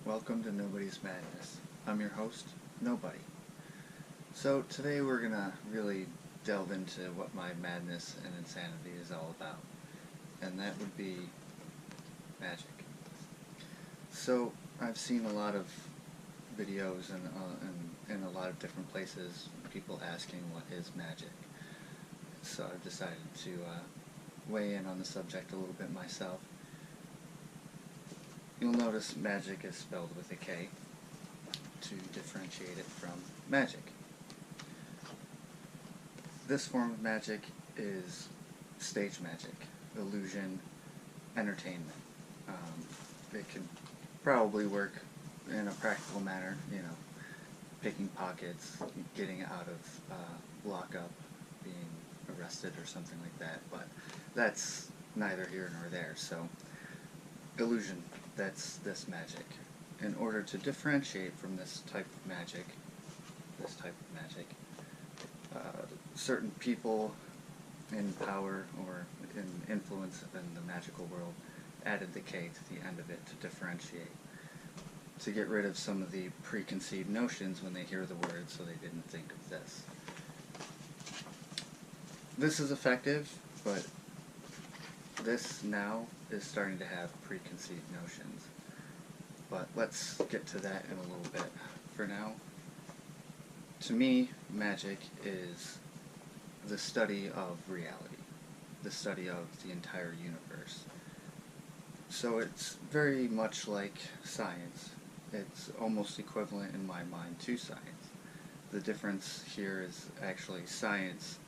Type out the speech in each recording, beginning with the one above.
Welcome to Nobody's Madness. I'm your host, Nobody. So today we're gonna really delve into what my madness and insanity is all about, and that would be magic. So I've seen a lot of videos and in a lot of different places, people asking what is magic. So I've decided to weigh in on the subject a little bit myself. You'll notice magic is spelled with a K to differentiate it from magic. This form of magic is stage magic, illusion, entertainment. It can probably work in a practical manner, picking pockets, getting out of lockup, being arrested or something like that, but that's neither here nor there. So illusion, that's this magic. In order to differentiate from this type of magic, certain people in power or in influence in the magical world added the K to the end of it to differentiate, to get rid of some of the preconceived notions when they hear the word, so they didn't think of this. This is effective, but this now is starting to have preconceived notions. But let's get to that in a little bit. For now, to me, magic is the study of reality, the study of the entire universe. So it's very much like science. It's almost equivalent in my mind to science. The difference here is actually science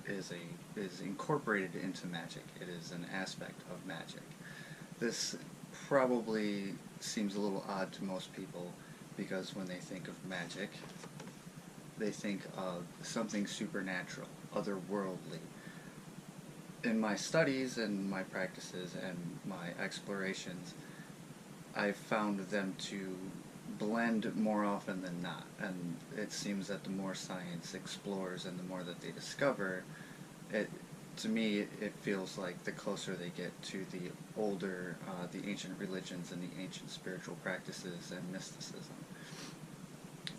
is incorporated into magic. It is an aspect of magic. This probably seems a little odd to most people because when they think of magic, they think of something supernatural, otherworldly. In my studies and my practices and my explorations, I've found them to blend more often than not, and it seems that the more science explores and the more that they discover, to me it feels like the closer they get to the older, the ancient religions and the ancient spiritual practices and mysticism.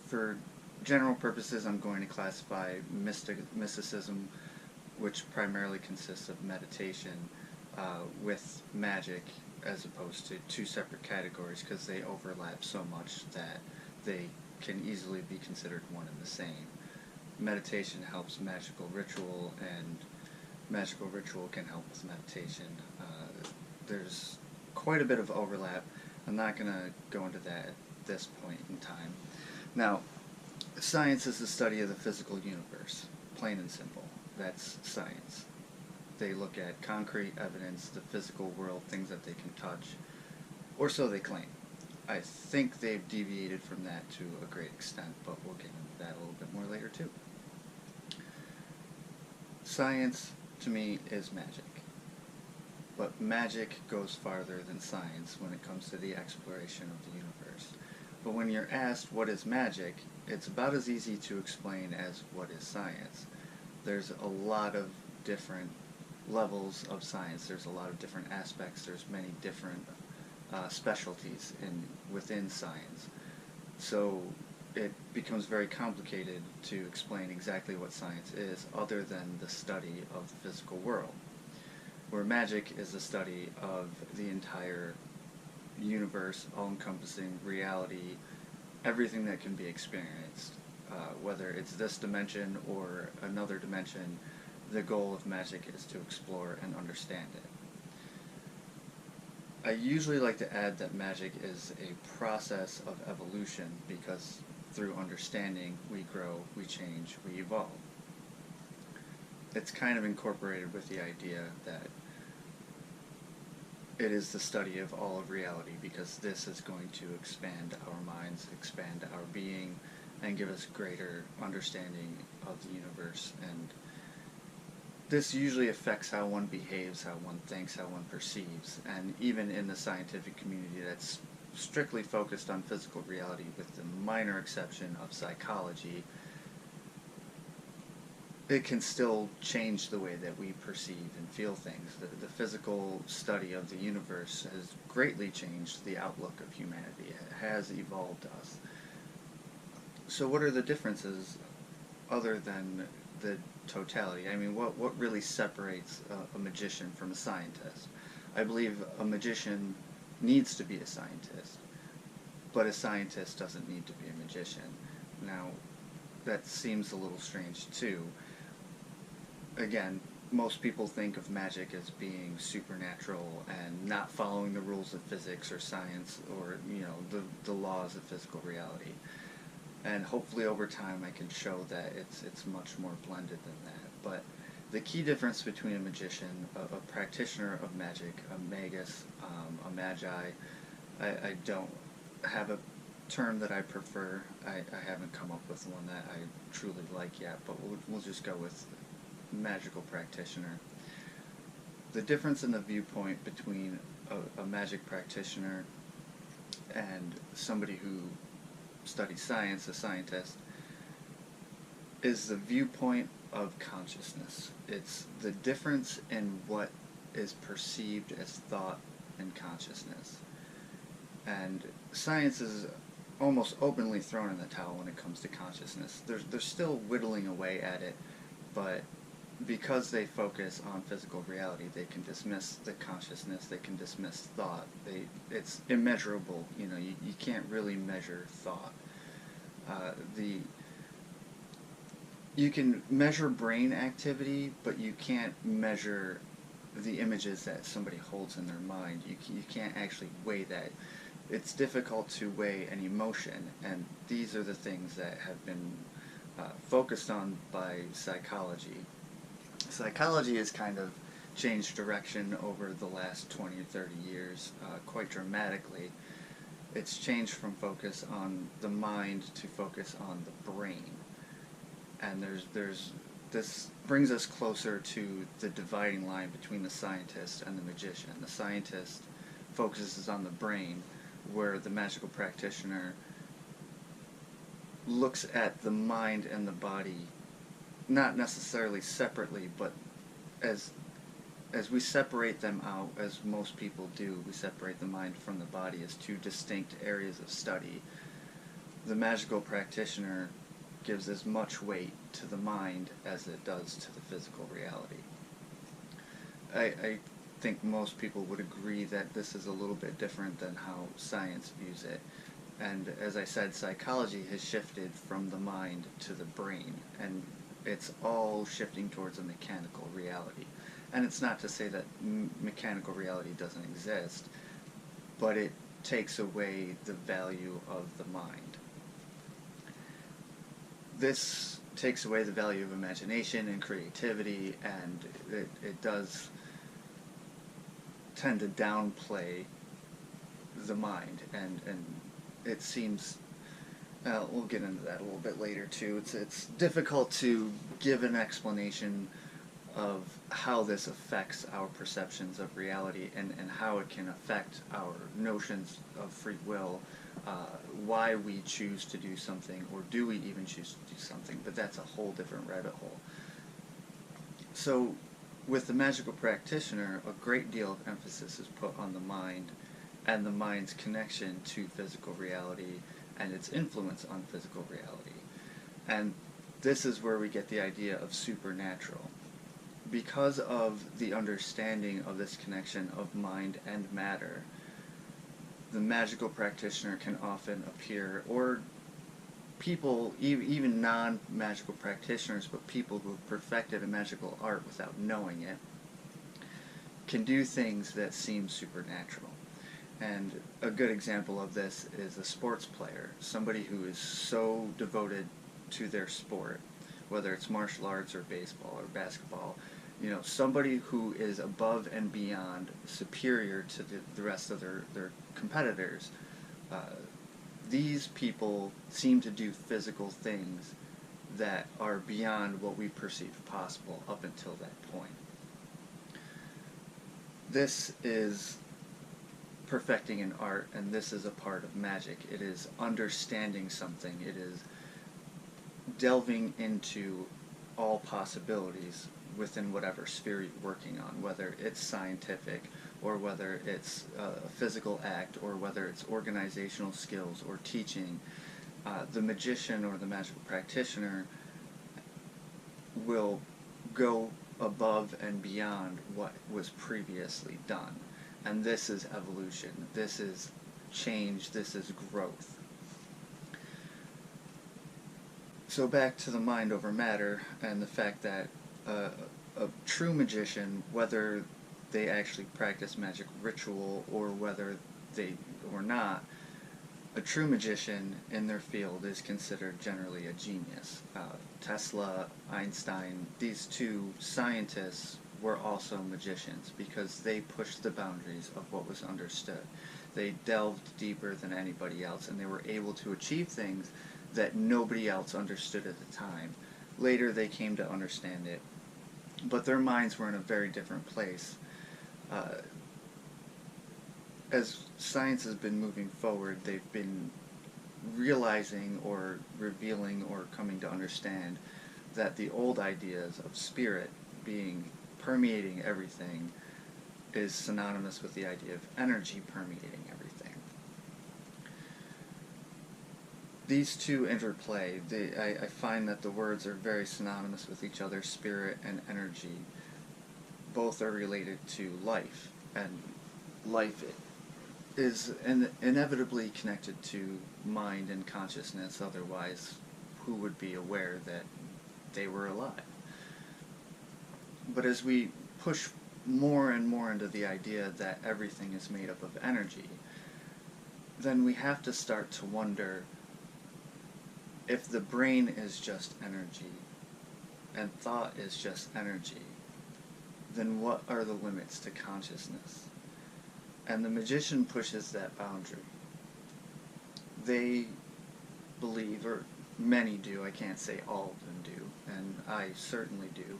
For general purposes, I'm going to classify mysticism, which primarily consists of meditation, with magic, as opposed to two separate categories, because they overlap so much that they can easily be considered one and the same. Meditation helps magical ritual, and magical ritual can help with meditation. There's quite a bit of overlap. I'm not going to go into that at this point in time. Now, science is the study of the physical universe, plain and simple. That's science. They look at concrete evidence, the physical world, things that they can touch, or so they claim. I think they've deviated from that to a great extent, but we'll get into that a little bit more later too. Science, to me, is magic. But magic goes farther than science when it comes to the exploration of the universe. But when you're asked what is magic, it's about as easy to explain as what is science. There's a lot of different levels of science. There's a lot of different aspects. There's many different specialties within science. So it becomes very complicated to explain exactly what science is other than the study of the physical world, where magic is the study of the entire universe, all-encompassing reality, everything that can be experienced. Whether it's this dimension or another dimension, the goal of magic is to explore and understand it. I usually like to add that magic is a process of evolution, because through understanding we grow, we change, we evolve. It's kind of incorporated with the idea that it is the study of all of reality, because this is going to expand our minds, expand our being, and give us greater understanding of the universe. And this usually affects how one behaves, how one thinks, how one perceives. And even in the scientific community that's strictly focused on physical reality, with the minor exception of psychology, it can still change the way that we perceive and feel things. The physical study of the universe has greatly changed the outlook of humanity. It has evolved us. So what are the differences other than the totality? I mean, what really separates a magician from a scientist? I believe a magician needs to be a scientist, but a scientist doesn't need to be a magician. Now, that seems a little strange too. Again, most people think of magic as being supernatural and not following the rules of physics or science or, the laws of physical reality. And hopefully over time I can show that it's much more blended than that. But the key difference between a magician, a practitioner of magic, a magus, a magi, I don't have a term that I prefer. I haven't come up with one that I truly like yet, but we'll just go with magical practitioner. The difference in the viewpoint between a magic practitioner and somebody who studies science, a scientist, is the viewpoint of consciousness. It's the difference in what is perceived as thought and consciousness. And science is almost openly thrown in the towel when it comes to consciousness. They're still whittling away at it, but because they focus on physical reality, they can dismiss the consciousness, they can dismiss thought. It's immeasurable, you can't really measure thought. You can measure brain activity, but you can't measure the images that somebody holds in their mind. You can't actually weigh that. It's difficult to weigh an emotion, and these are the things that have been focused on by psychology. Psychology has kind of changed direction over the last 20 or 30 years quite dramatically. It's changed from focus on the mind to focus on the brain. And this brings us closer to the dividing line between the scientist and the magician. The scientist focuses on the brain, where the magical practitioner looks at the mind and the body not necessarily separately, but as we separate them out, as most people do, we separate the mind from the body as two distinct areas of study. The magical practitioner gives as much weight to the mind as it does to the physical reality. I think most people would agree that this is a little bit different than how science views it. And as I said, psychology has shifted from the mind to the brain, and it's all shifting towards a mechanical reality. And it's not to say that mechanical reality doesn't exist, but it takes away the value of the mind. This takes away the value of imagination and creativity, and it does tend to downplay the mind, and it seems, we'll get into that a little bit later too. It's difficult to give an explanation of how this affects our perceptions of reality and how it can affect our notions of free will, why we choose to do something, or do we even choose to do something, but that's a whole different rabbit hole. So with the magical practitioner, a great deal of emphasis is put on the mind and the mind's connection to physical reality and its influence on physical reality. And this is where we get the idea of supernatural. Because of the understanding of this connection of mind and matter, the magical practitioner can often appear, or people, even non-magical practitioners, but people who have perfected a magical art without knowing it, can do things that seem supernatural. And a good example of this is a sports player, somebody who is so devoted to their sport, whether it's martial arts or baseball or basketball, somebody who is above and beyond, superior to the rest of their competitors. These people seem to do physical things that are beyond what we perceive possible up until that point. This is perfecting an art, and this is a part of magic. It is understanding something. It is delving into all possibilities within whatever sphere you're working on, whether it's scientific, or whether it's a physical act, or whether it's organizational skills or teaching. The magician or the magical practitioner will go above and beyond what was previously done. And this is evolution, this is change, this is growth. So back to the mind over matter and the fact that a true magician, whether they actually practice magic ritual or whether they or not, a true magician in their field is considered generally a genius. Tesla, Einstein, these two scientists were also magicians because they pushed the boundaries of what was understood. They delved deeper than anybody else, and they were able to achieve things that nobody else understood at the time. Later they came to understand it, but their minds were in a very different place. As science has been moving forward, they've been realizing or revealing or coming to understand that the old ideas of spirit being permeating everything is synonymous with the idea of energy permeating everything. These two interplay. I find that the words are very synonymous with each other. Spirit and energy both are related to life, and life is inevitably connected to mind and consciousness, otherwise who would be aware that they were alive? But as we push more and more into the idea that everything is made up of energy, then we have to start to wonder, if the brain is just energy and thought is just energy, then what are the limits to consciousness? And the magician pushes that boundary. They believe, or many do, I can't say all of them do, and I certainly do.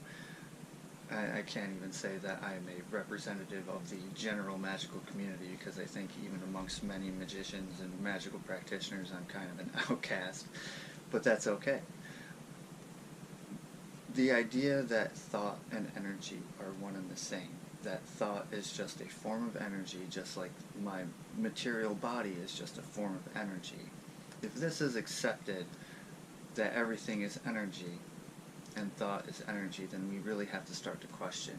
I can't even say that I am a representative of the general magical community, because I think even amongst many magicians and magical practitioners I'm kind of an outcast, but that's okay. The idea that thought and energy are one and the same, that thought is just a form of energy, just like my material body is just a form of energy. If this is accepted, that everything is energy and thought is energy, then we really have to start to question,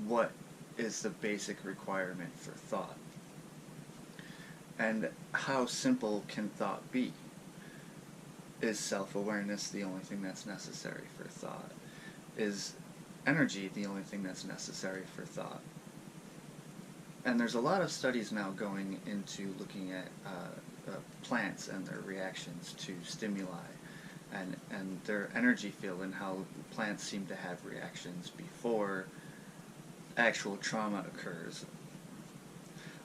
what is the basic requirement for thought? And how simple can thought be? Is self-awareness the only thing that's necessary for thought? Is energy the only thing that's necessary for thought? And there's a lot of studies now going into looking at plants and their reactions to stimuli, and their energy field, and how plants seem to have reactions before actual trauma occurs.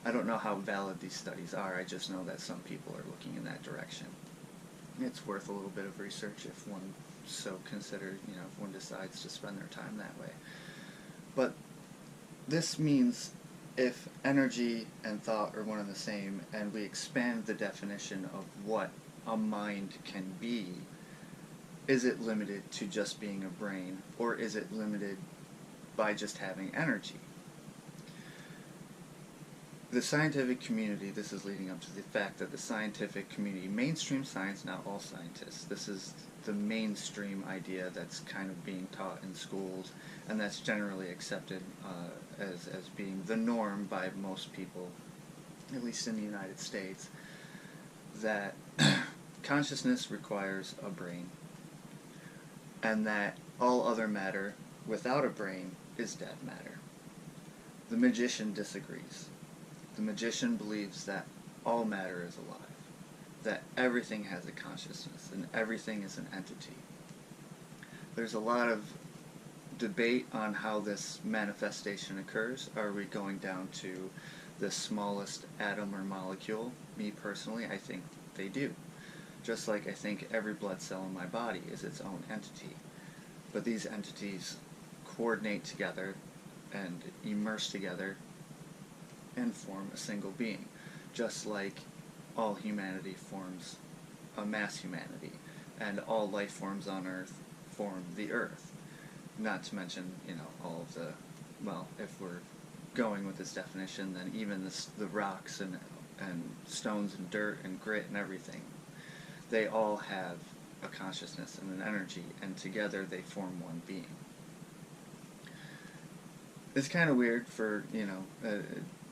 I don't know how valid these studies are, I just know that some people are looking in that direction. It's worth a little bit of research if one so considered, if one decides to spend their time that way. But this means if energy and thought are one and the same, and we expand the definition of what a mind can be, is it limited to just being a brain, or is it limited by just having energy? The scientific community, this is leading up to the fact that the scientific community, mainstream science, not all scientists, this is the mainstream idea that's kind of being taught in schools, and that's generally accepted as being the norm by most people, at least in the United States, that consciousness requires a brain, and that all other matter without a brain is dead matter. The magician disagrees. The magician believes that all matter is alive, that everything has a consciousness, and everything is an entity. There's a lot of debate on how this manifestation occurs. Are we going down to the smallest atom or molecule? Me personally, I think they do. Just like I think every blood cell in my body is its own entity. But these entities coordinate together and immerse together and form a single being, just like all humanity forms a mass humanity, and all life forms on Earth form the Earth. Not to mention, all of the, well, if we're going with this definition, then even the rocks and stones and dirt and grit and everything, they all have a consciousness and an energy, and together they form one being. It's kind of weird for,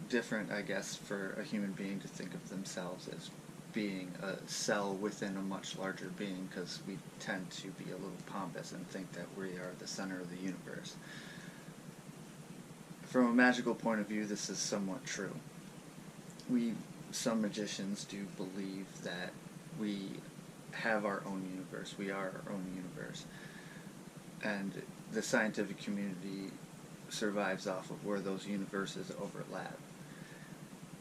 different, I guess, for a human being to think of themselves as being a cell within a much larger being, because we tend to be a little pompous and think that we are the center of the universe. From a magical point of view, this is somewhat true. Some magicians do believe that we have our own universe, we are our own universe, and the scientific community survives off of where those universes overlap.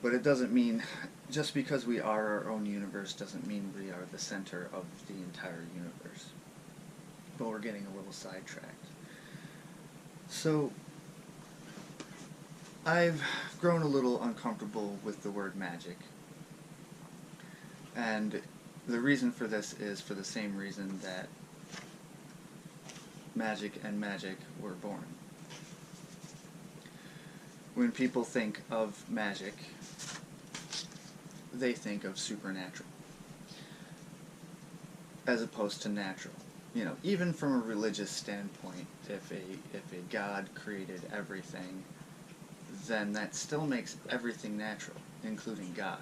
But it doesn't mean, just because we are our own universe doesn't mean we are the center of the entire universe. But we're getting a little sidetracked. So, I've grown a little uncomfortable with the word magic. And the reason for this is for the same reason that magic and magic were born. When people think of magic, they think of supernatural, as opposed to natural. Even from a religious standpoint, if a God created everything, then that still makes everything natural, including God.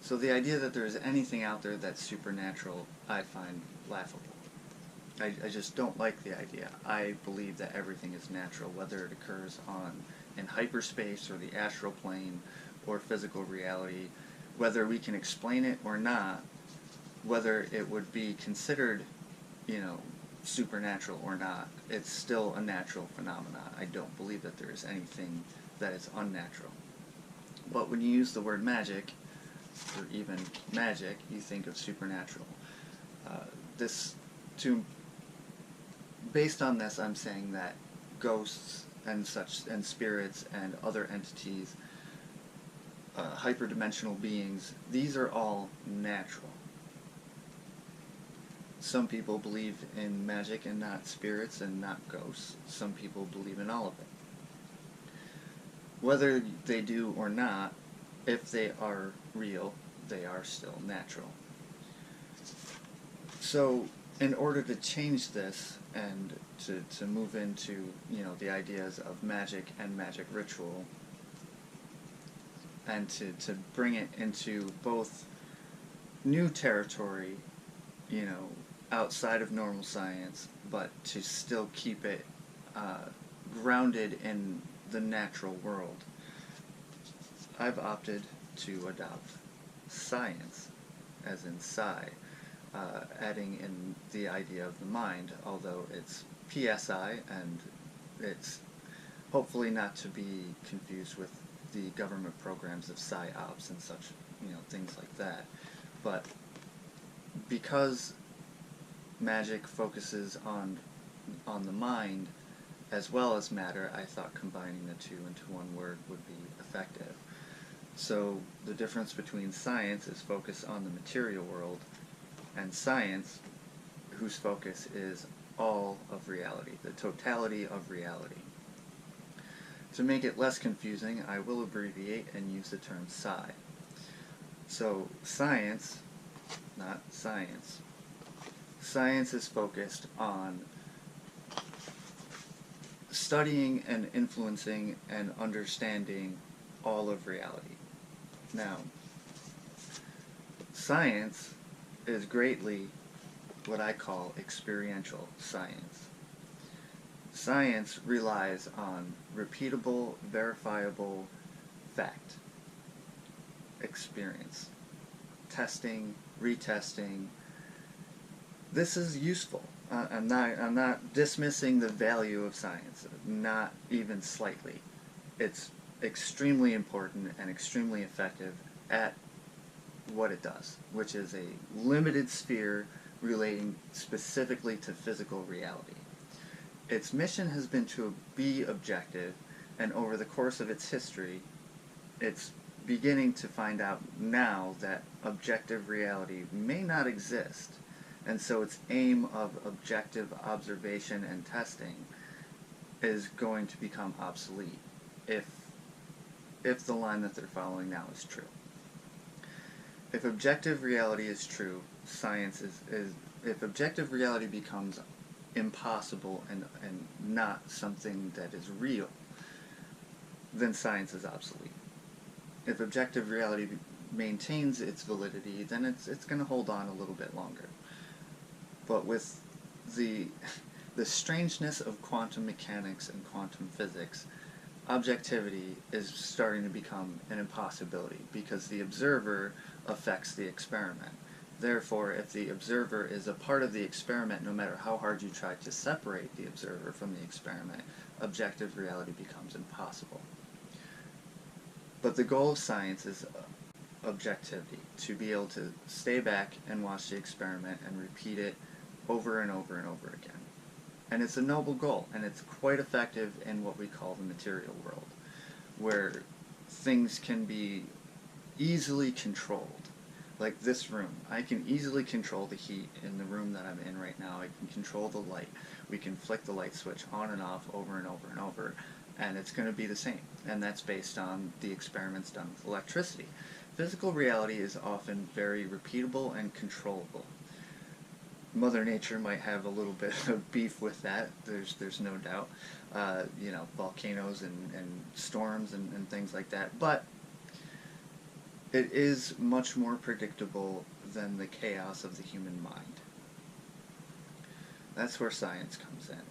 So the idea that there is anything out there that's supernatural, I find laughable. I just don't like the idea. I believe that everything is natural, whether it occurs in hyperspace or the astral plane or physical reality, whether we can explain it or not, whether it would be considered, supernatural or not, it's still a natural phenomenon. I don't believe that there is anything that is unnatural. But when you use the word magic, or even magic, you think of supernatural. Based on this, I'm saying that ghosts and spirits and other entities, hyperdimensional beings, these are all natural. Some people believe in magic and not spirits and not ghosts. Some people believe in all of it. Whether they do or not, if they are real, they are still natural. So, in order to change this and to move into, the ideas of magic and magic ritual, and to bring it into both new territory, outside of normal science, but to still keep it grounded in the natural world, I've opted to adopt science, as in psi, adding in the idea of the mind, although it's PSI, and it's hopefully not to be confused with the government programs of PSYOPs and such, things like that. But because magic focuses on the mind as well as matter, I thought combining the two into one word would be effective. So the difference between science is focused on the material world, and science, whose focus is all of reality, the totality of reality. To make it less confusing, I will abbreviate and use the term psi. So science, not science. Science is focused on studying and influencing and understanding all of reality. Now, science is greatly what I call experiential science. Science relies on repeatable, verifiable fact, experience, testing, retesting. This is useful. I'm not dismissing the value of science, not even slightly. It's extremely important and extremely effective at what it does, which is a limited sphere relating specifically to physical reality. Its mission has been to be objective, and over the course of its history, it's beginning to find out now that objective reality may not exist, And so its aim of objective observation and testing is going to become obsolete if the line that they're following now is true. If objective reality is true, science is if objective reality becomes impossible and not something that is real, then science is obsolete. If objective reality maintains its validity, then it's going to hold on a little bit longer. But with the strangeness of quantum mechanics and quantum physics, objectivity is starting to become an impossibility because the observer affects the experiment. Therefore, if the observer is a part of the experiment, no matter how hard you try to separate the observer from the experiment, objective reality becomes impossible. But the goal of science is objectivity, to be able to stay back and watch the experiment and repeat it over and over and over again. And it's a noble goal, and it's quite effective in what we call the material world, where things can be easily controlled. Like this room, I can easily control the heat in the room that I'm in right now. I can control the light. We can flick the light switch on and off over and over and over, and it's going to be the same. And that's based on the experiments done with electricity. Physical reality is often very repeatable and controllable. Mother Nature might have a little bit of beef with that, there's no doubt. Volcanoes and storms and things like that. But it is much more predictable than the chaos of the human mind. That's where science comes in.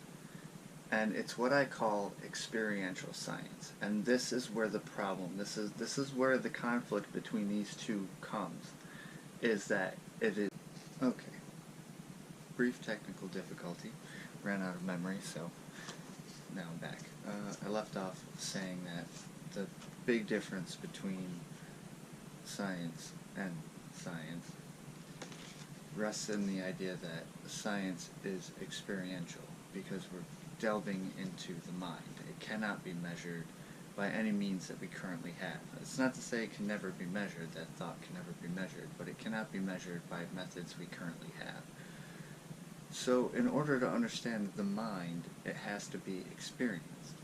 And it's what I call experiential science. And this is where the problem, this is where the conflict between these two comes, is that it is... Okay. Brief technical difficulty. Ran out of memory, so now I'm back. I left off saying that the big difference between science and science rests in the idea that science is experiential, because we're delving into the mind. It cannot be measured by any means that we currently have. It's not to say it can never be measured, that thought can never be measured, but it cannot be measured by methods we currently have. So in order to understand the mind, it has to be experienced.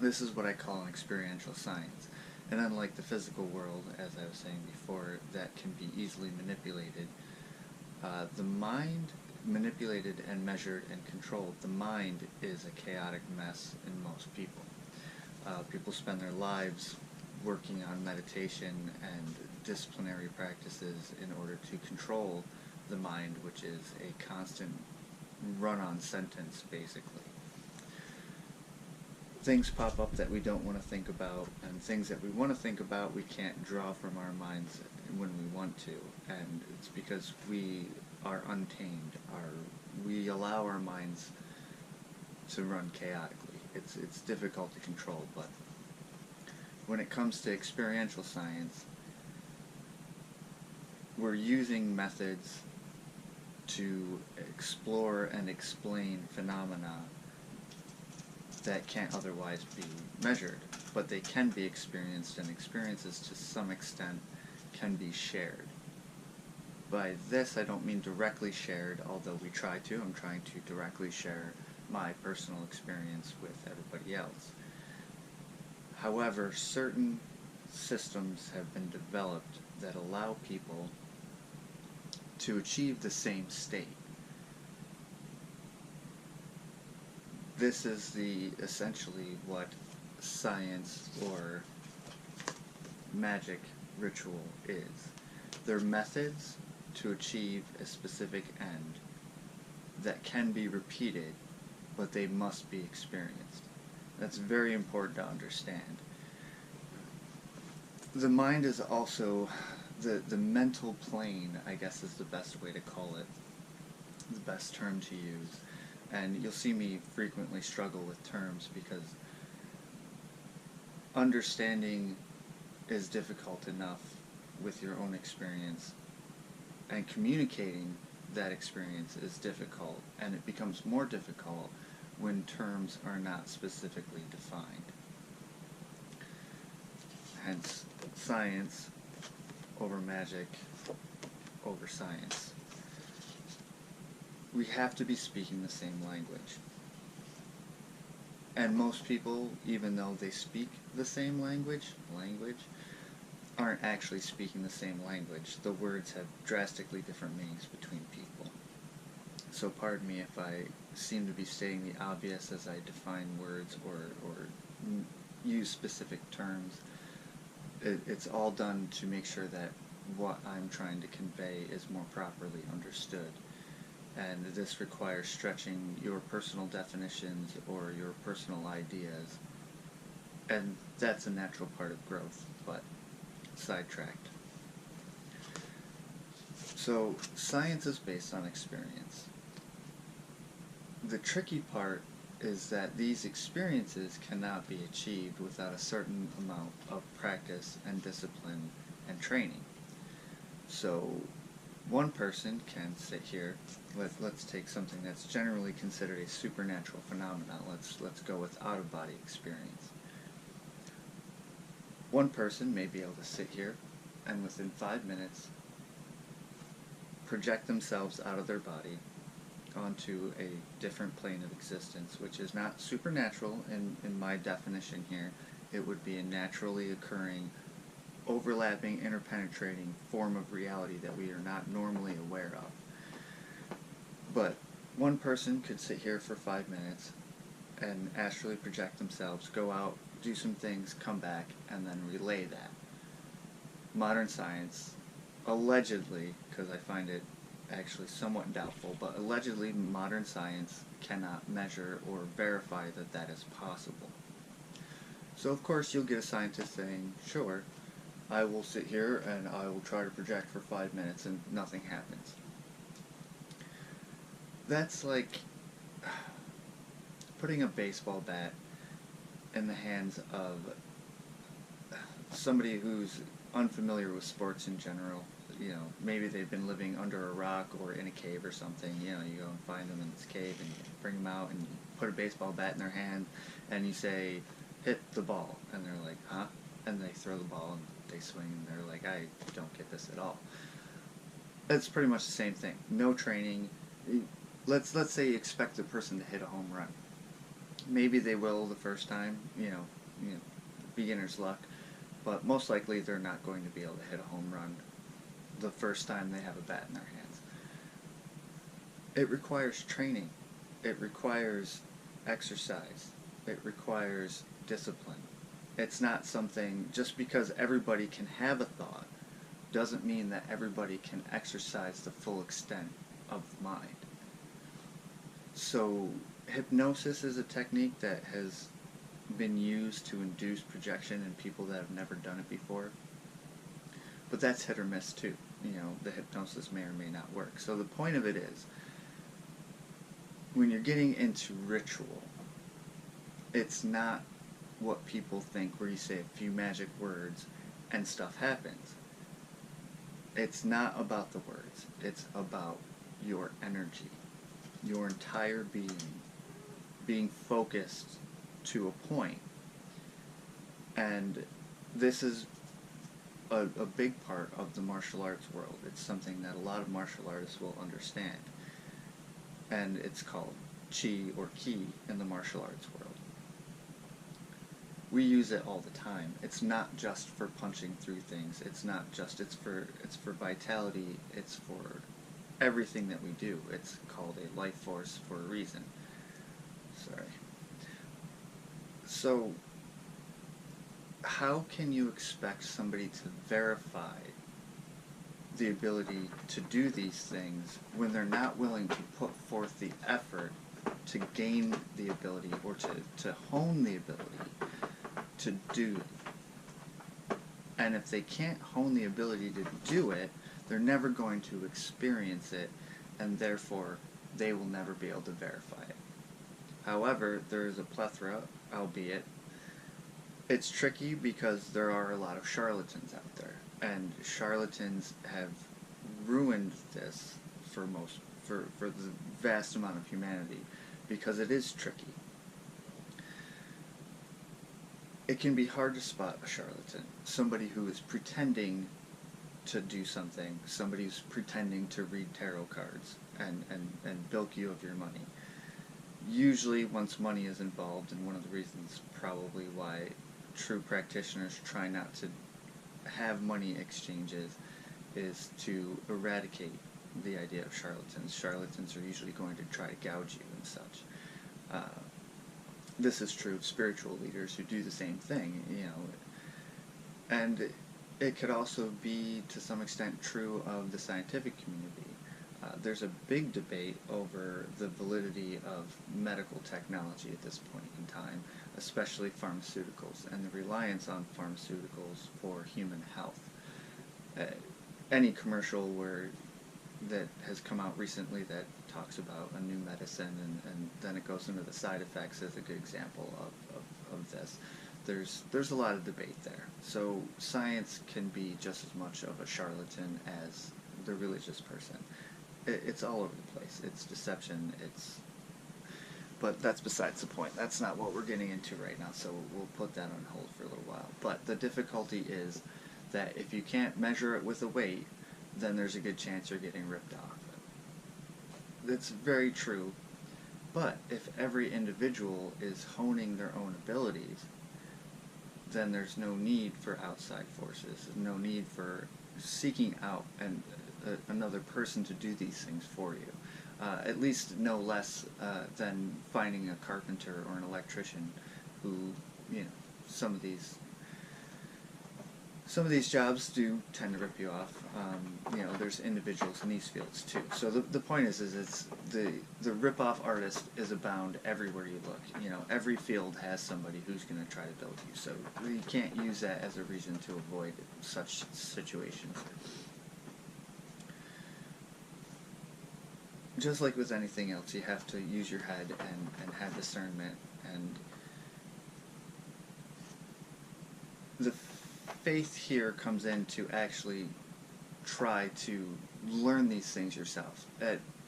This is what I call an experiential science. And unlike the physical world, as I was saying before, that can be easily manipulated, the mind, manipulated and measured and controlled, the mind is a chaotic mess in most people. People spend their lives working on meditation and disciplinary practices in order to control the mind, which is a constant run-on sentence, basically. Things pop up that we don't want to think about, and things that we want to think about we can't draw from our minds when we want to, and it's because we are untamed. We allow our minds to run chaotically. It's difficult to control, but when it comes to experiential science, we're using methods to explore and explain phenomena that can't otherwise be measured, but they can be experienced, and experiences to some extent can be shared. By this, I don't mean directly shared, although we try to. I'm trying to directly share my personal experience with everybody else. However, certain systems have been developed that allow people to achieve the same state. This is essentially what science or magic ritual is. They're methods to achieve a specific end that can be repeated, but they must be experienced. That's very important to understand. The mind is also the mental plane, I guess is the best way to call it, the best term to use. And you'll see me frequently struggle with terms because understanding is difficult enough with your own experience, and communicating that experience is difficult, and it becomes more difficult when terms are not specifically defined. Hence, science over magic over science. we have to be speaking the same language. And most people, even though they speak the same language, aren't actually speaking the same language. The words have drastically different meanings between people. So pardon me if I seem to be stating the obvious as I define words or use specific terms. It's all done to make sure that what I'm trying to convey is more properly understood. And this requires stretching your personal definitions or your personal ideas. And that's a natural part of growth, but sidetracked. So, science is based on experience. The tricky part is that these experiences cannot be achieved without a certain amount of practice and discipline and training. So, one person can sit here. Let's take something that's generally considered a supernatural phenomenon. Let's go with out-of-body experience. One person may be able to sit here and within 5 minutes project themselves out of their body onto a different plane of existence, which is not supernatural in my definition here. It would be a naturally occurring, overlapping, interpenetrating form of reality that we are not normally aware of. But one person could sit here for 5 minutes and astrally project themselves, go out, do some things, come back, and then relay that. Modern science, allegedly, because I find it actually somewhat doubtful, but allegedly modern science cannot measure or verify that that is possible. So of course you'll get a scientist saying, sure, I will sit here and I will try to project for 5 minutes and nothing happens. That's like putting a baseball bat in the hands of somebody who's unfamiliar with sports in general. You know, maybe they've been living under a rock or in a cave or something. You know, you go and find them in this cave and you bring them out and you put a baseball bat in their hand and you say, hit the ball. And they're like, huh? And they throw the ball and they swing and they're like, I don't get this at all. It's pretty much the same thing. No training. Let's say you expect the person to hit a home run. Maybe they will the first time, you know, beginner's luck, but most likely they're not going to be able to hit a home run the first time they have a bat in their hands. It requires training. It requires exercise. It requires discipline. It's not something, just because everybody can have a thought doesn't mean that everybody can exercise the full extent of the mind. So hypnosis is a technique that has been used to induce projection in people that have never done it before. But that's hit or miss too. You know, the hypnosis may or may not work. So the point of it is, when you're getting into ritual, it's not what people think where you say a few magic words and stuff happens. It's not about the words. It's about your energy. Your entire being focused to a point. And this is a big part of the martial arts world. It's something that a lot of martial artists will understand. And it's called Chi or Ki in the martial arts world. We use it all the time. It's not just for punching through things. It's not just, it's for vitality. It's for everything that we do. It's called a life force for a reason. Sorry. So, how can you expect somebody to verify the ability to do these things when they're not willing to put forth the effort to gain the ability or to hone the ability to do it? And if they can't hone the ability to do it, they're never going to experience it, and therefore they will never be able to verify it. However, there is a plethora, albeit it's tricky because there are a lot of charlatans out there, and charlatans have ruined this for the vast amount of humanity, because it is tricky. It can be hard to spot a charlatan, somebody who is pretending to do something. Somebody's pretending to read tarot cards and bilk you of your money. Usually once money is involved, and one of the reasons probably why true practitioners try not to have money exchanges is to eradicate the idea of charlatans. Charlatans are usually going to try to gouge you and such. This is true of spiritual leaders who do the same thing, you know, and it could also be to some extent true of the scientific community. There's a big debate over the validity of medical technology at this point in time, especially pharmaceuticals, and the reliance on pharmaceuticals for human health. Any commercial that has come out recently that talks about a new medicine and then it goes into the side effects is a good example of this. There's a lot of debate there. So science can be just as much of a charlatan as the religious person. It's all over the place. It's deception. But that's besides the point. That's not what we're getting into right now, so we'll put that on hold for a little while. But the difficulty is that if you can't measure it with a weight, then there's a good chance you're getting ripped off. That's very true, but if every individual is honing their own abilities, then there's no need for outside forces, no need for seeking out another person to do these things for you. At least no less than finding a carpenter or an electrician who, you know, some of these jobs do tend to rip you off. You know, there's individuals in these fields too. So the point is it's the rip-off artist is abound everywhere you look. You know, every field has somebody who's going to try to build you. So you can't use that as a reason to avoid such situations. Just like with anything else, you have to use your head and have discernment, and the faith here comes in to actually try to learn these things yourself.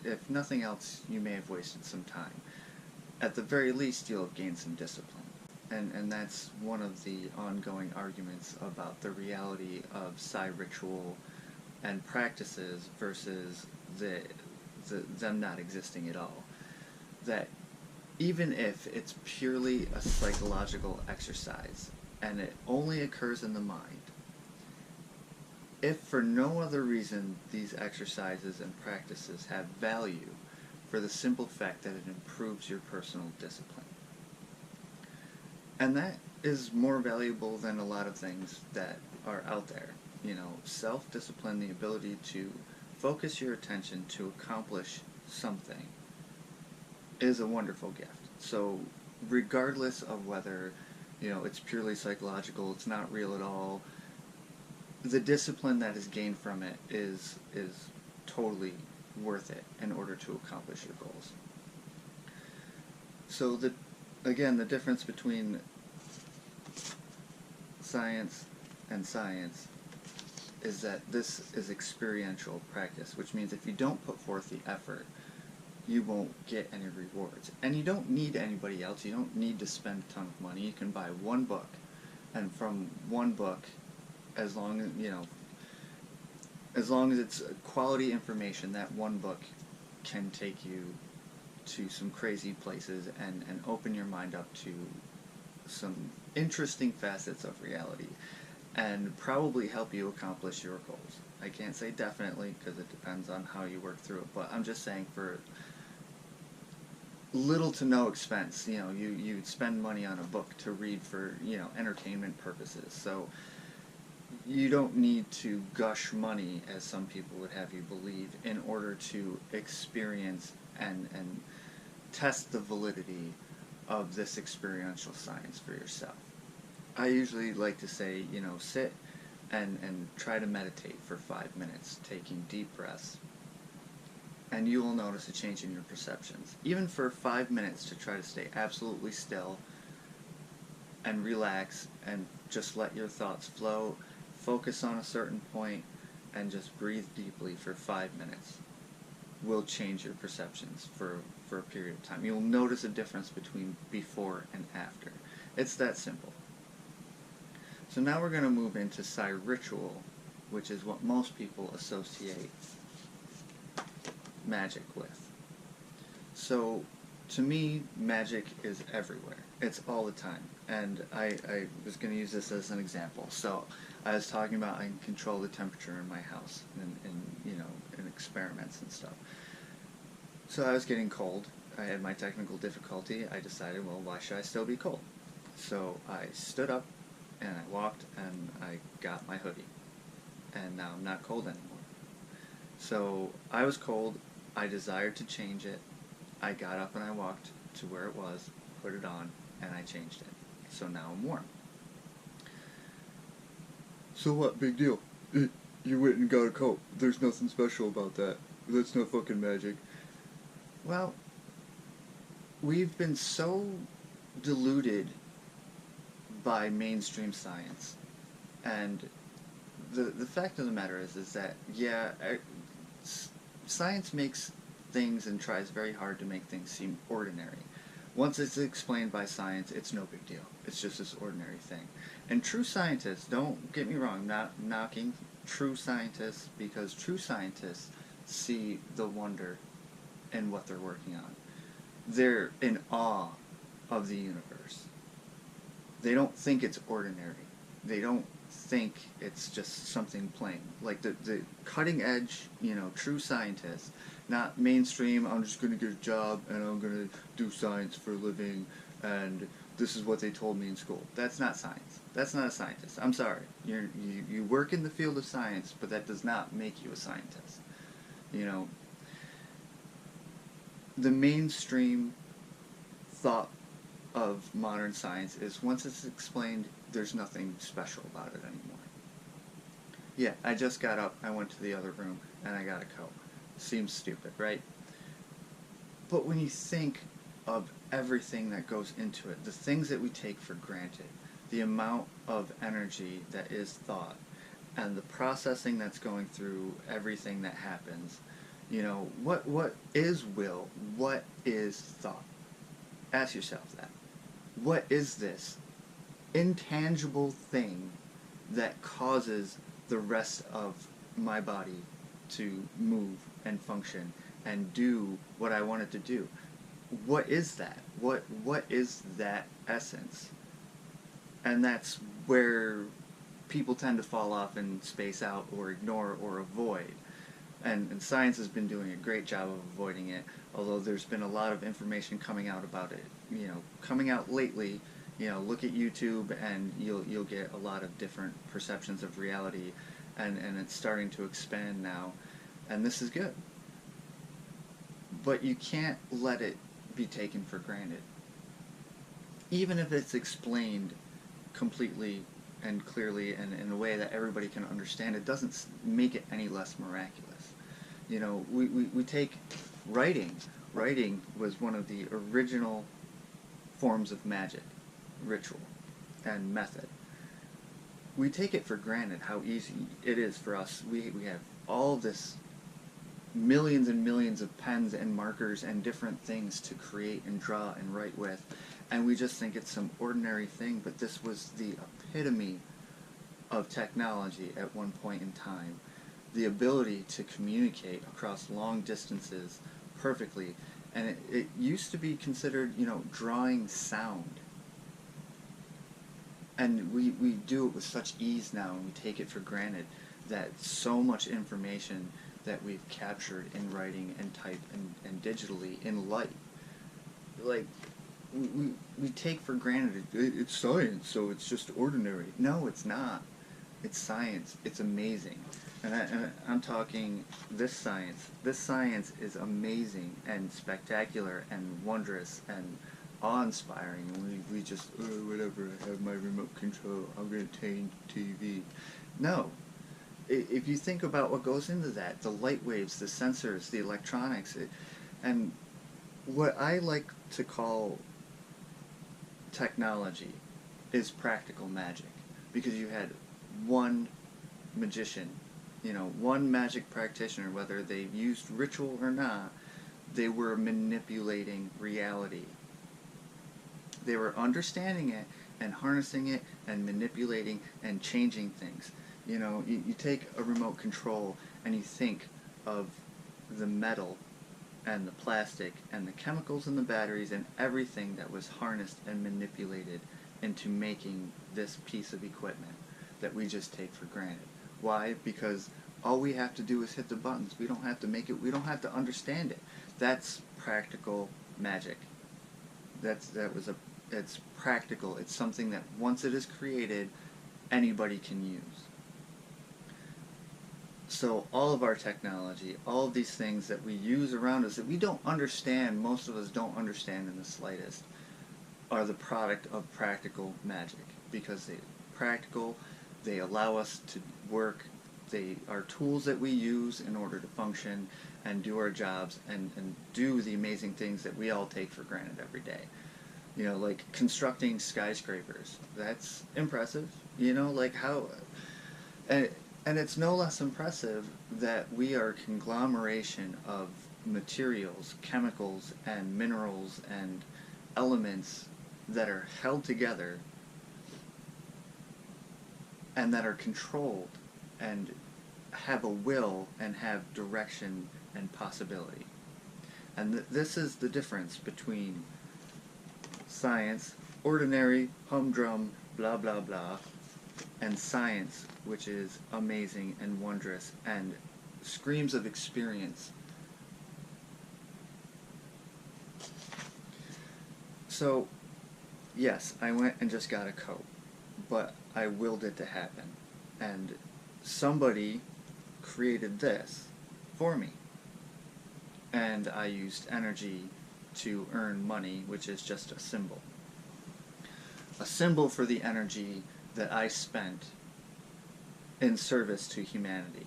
If nothing else, you may have wasted some time. At the very least, you'll have gained some discipline. And that's one of the ongoing arguments about the reality of psi ritual and practices versus them not existing at all. That even if it's purely a psychological exercise and it only occurs in the mind, if for no other reason these exercises and practices have value for the simple fact that it improves your personal discipline. And that is more valuable than a lot of things that are out there. You know, self-discipline, the ability to focus your attention to accomplish something, is a wonderful gift. So regardless of whether, you know, it's purely psychological, it's not real at all, the discipline that is gained from it is totally worth it in order to accomplish your goals. So again, the difference between science and science is that this is experiential practice, which means if you don't put forth the effort, you won't get any rewards. And you don't need anybody else. You don't need to spend a ton of money. You can buy one book, and from one book, as long as, you know, as long as it's quality information, that one book can take you to some crazy places and open your mind up to some interesting facets of reality, and probably help you accomplish your goals. I can't say definitely, because it depends on how you work through it, but I'm just saying for little to no expense, you know, you spend money on a book to read for, you know, entertainment purposes. So you don't need to gush money, as some people would have you believe, in order to experience and test the validity of this experiential science for yourself. I usually like to say, you know, sit and try to meditate for 5 minutes, taking deep breaths, and you will notice a change in your perceptions. Even for 5 minutes, to try to stay absolutely still and relax and just let your thoughts flow, focus on a certain point, and just breathe deeply for 5 minutes will change your perceptions for a period of time. You'll notice a difference between before and after. It's that simple. So now we're going to move into psi ritual which is what most people associate magic with. So, to me, magic is everywhere. It's all the time. And I was going to use this as an example. So, I was talking about I can control the temperature in my house in experiments and stuff. So I was getting cold. I had my technical difficulty. I decided, well, why should I still be cold? So I stood up and I walked and I got my hoodie. And now I'm not cold anymore. So I was cold. I desired to change it. I got up and I walked to where it was, put it on, and I changed it. So now I'm warm. So what? Big deal. You went and got a coat. There's nothing special about that. That's not fucking magic. Well, we've been so deluded by mainstream science, and the fact of the matter is that science makes things and tries very hard to make things seem ordinary. Once it's explained by science, it's no big deal. It's just this ordinary thing. And true scientists, don't get me wrong, I'm not knocking true scientists, because true scientists see the wonder in what they're working on. They're in awe of the universe. They don't think it's ordinary. They don't think it's just something plain. Like the cutting edge, true scientists, not mainstream, I'm just going to get a job and I'm going to do science for a living and this is what they told me in school. That's not science. That's not a scientist. I'm sorry. You work in the field of science, but that does not make you a scientist. The mainstream thought of modern science is once it's explained, there's nothing special about it anymore. Yeah, I just got up, I went to the other room, and I got a coat. Seems stupid, right? But when you think of everything that goes into it, the things that we take for granted, the amount of energy that is thought, and the processing that's going through everything that happens, what is will? What is thought? Ask yourself that. What is this intangible thing that causes the rest of my body to move and function and do what I want it to do? What is that? What is that essence? And that's where people tend to fall off and space out or ignore or avoid. And science has been doing a great job of avoiding it, although there's been a lot of information coming out about it. Coming out lately, look at YouTube and you'll get a lot of different perceptions of reality, and it's starting to expand now, and this is good. But you can't let it be taken for granted. Even if it's explained completely and clearly and in a way that everybody can understand, it doesn't make it any less miraculous. We take writing. Writing was one of the original forms of magic, ritual, and method. We take it for granted how easy it is for us. We have all this millions and millions of pens and markers and different things to create and draw and write with, and we just think it's some ordinary thing, but this was the epitome of technology at one point in time. The ability to communicate across long distances perfectly, and it used to be considered, drawing sound. And we do it with such ease now, and we take it for granted that so much information that we've captured in writing and type and digitally in light, like, we take for granted it's science, so it's just ordinary. No, it's not. It's science. It's amazing. And I'm talking this science. This science is amazing and spectacular and wondrous and awe-inspiring. We just, whatever, I have my remote control, I'm going to change TV. No. If you think about what goes into that, the light waves, the sensors, the electronics, and what I like to call technology is practical magic, because you had one magician, one magic practitioner, whether they used ritual or not, they were manipulating reality. They were understanding it and harnessing it and manipulating and changing things. You know, you take a remote control and you think of the metal and the plastic and the chemicals in the batteries and everything that was harnessed and manipulated into making this piece of equipment that we just take for granted. Why? Because all we have to do is hit the buttons. We don't have to make it, we don't have to understand it. That's practical magic. It's practical. It's something that once it is created, anybody can use. So all of our technology, all of these things that we use around us that we don't understand, most of us don't understand in the slightest, are the product of practical magic. Because they're practical, they allow us to work, they are tools that we use in order to function and do our jobs and do the amazing things that we all take for granted every day. You know, like constructing skyscrapers. That's impressive. You know, like how... And it's no less impressive that we are a conglomeration of materials, chemicals, and minerals, and elements that are held together and that are controlled and have a will and have direction and possibility. And this is the difference between science, ordinary, humdrum, blah blah blah, and science, which is amazing and wondrous and screams of experience. So, yes, I went and just got a coat, but I willed it to happen. And somebody created this for me. And I used energy to earn money, which is just a symbol. A symbol for the energy that I spent in service to humanity.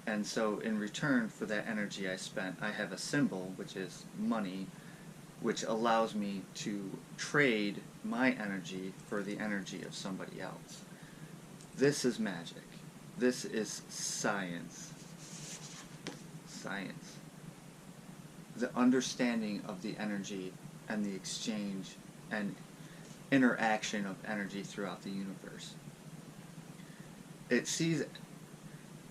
And so in return for that energy I spent, I have a symbol, which is money, which allows me to trade my energy for the energy of somebody else. This is magic. This is science. Science. The understanding of the energy and the exchange and interaction of energy throughout the universe. It sees,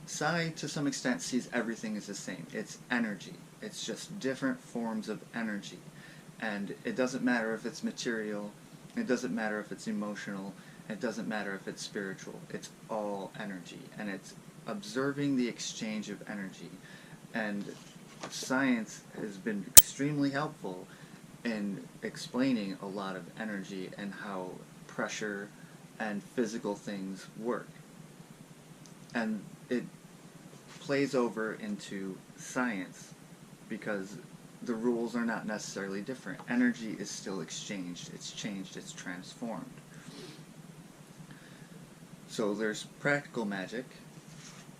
Psi to some extent sees everything as the same. It's energy. It's just different forms of energy. And it doesn't matter if it's material, it doesn't matter if it's emotional, it doesn't matter if it's spiritual. It's all energy. And it's observing the exchange of energy. And science has been extremely helpful in explaining a lot of energy and how pressure and physical things work. And it plays over into science because the rules are not necessarily different. Energy is still exchanged, it's changed, it's transformed. So there's practical magic,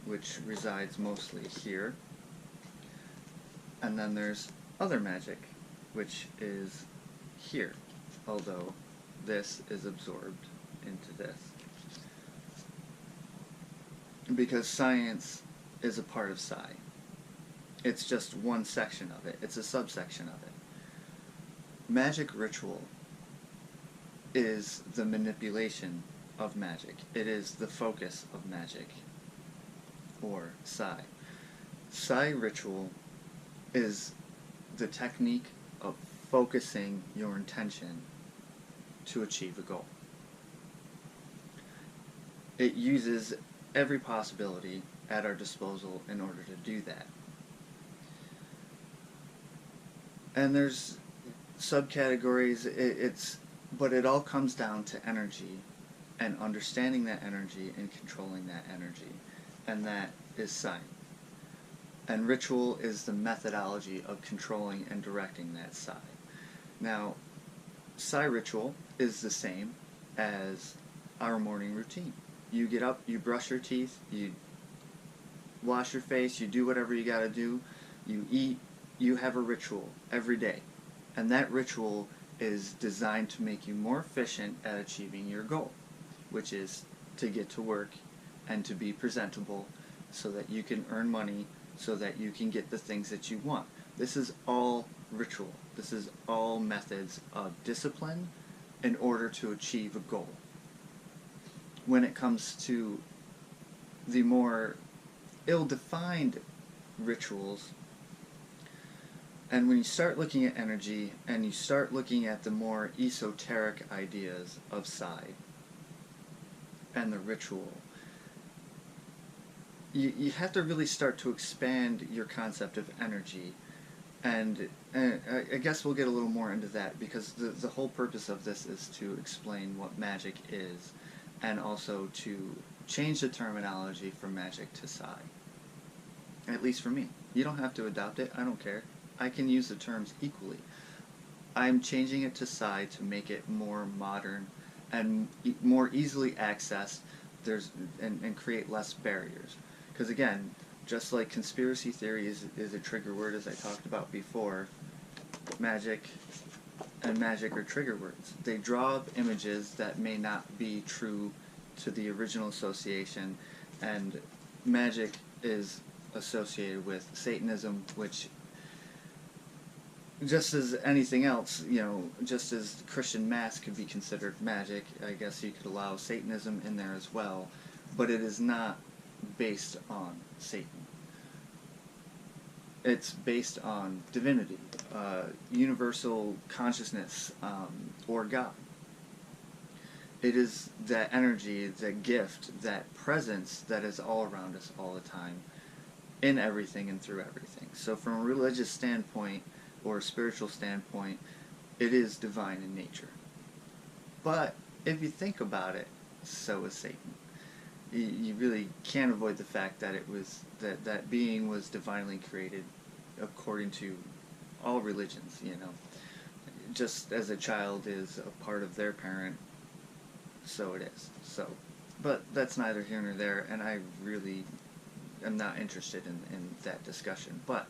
which resides mostly here. And then there's other magic, which is here, although this is absorbed into this. Because science is a part of Psi. It's just one section of it. It's a subsection of it. Magic ritual is the manipulation of magic. It is the focus of magic, or Psi. Psi ritual is the technique of focusing your intention to achieve a goal. It uses every possibility at our disposal in order to do that. And there's subcategories, but it all comes down to energy and understanding that energy and controlling that energy. And that is Psi. And ritual is the methodology of controlling and directing that Psi. Now, Psi ritual is the same as our morning routine. You get up, you brush your teeth, you wash your face, you do whatever you gotta do, you eat, you have a ritual every day. And that ritual is designed to make you more efficient at achieving your goal, which is to get to work and to be presentable so that you can earn money, so that you can get the things that you want. This is all ritual. This is all methods of discipline in order to achieve a goal. When it comes to the more ill-defined rituals, and when you start looking at energy and you start looking at the more esoteric ideas of Psi and the ritual, you have to really start to expand your concept of energy. And I guess we'll get a little more into that, because the whole purpose of this is to explain what magic is, and also to change the terminology from magic to Psi. At least for me. You don't have to adopt it, I don't care. I can use the terms equally. I'm changing it to Psi to make it more modern and more easily accessed, and create less barriers. Because again, just like conspiracy theory is a trigger word, as I talked about before, magic and magic are trigger words. They draw up images that may not be true to the original association, and magic is associated with Satanism, which, just as anything else, just as Christian Mass could be considered magic, I guess you could allow Satanism in there as well, but it is not based on Satan. It's based on divinity, universal consciousness, or God. It is that energy, that gift, that presence that is all around us all the time, in everything and through everything. So from a religious standpoint, or a spiritual standpoint, it is divine in nature. But if you think about it, so is Satan. You really can't avoid the fact that it was that being was divinely created according to all religions, just as a child is a part of their parent, so it is. So, but that's neither here nor there, and I really am not interested in that discussion. But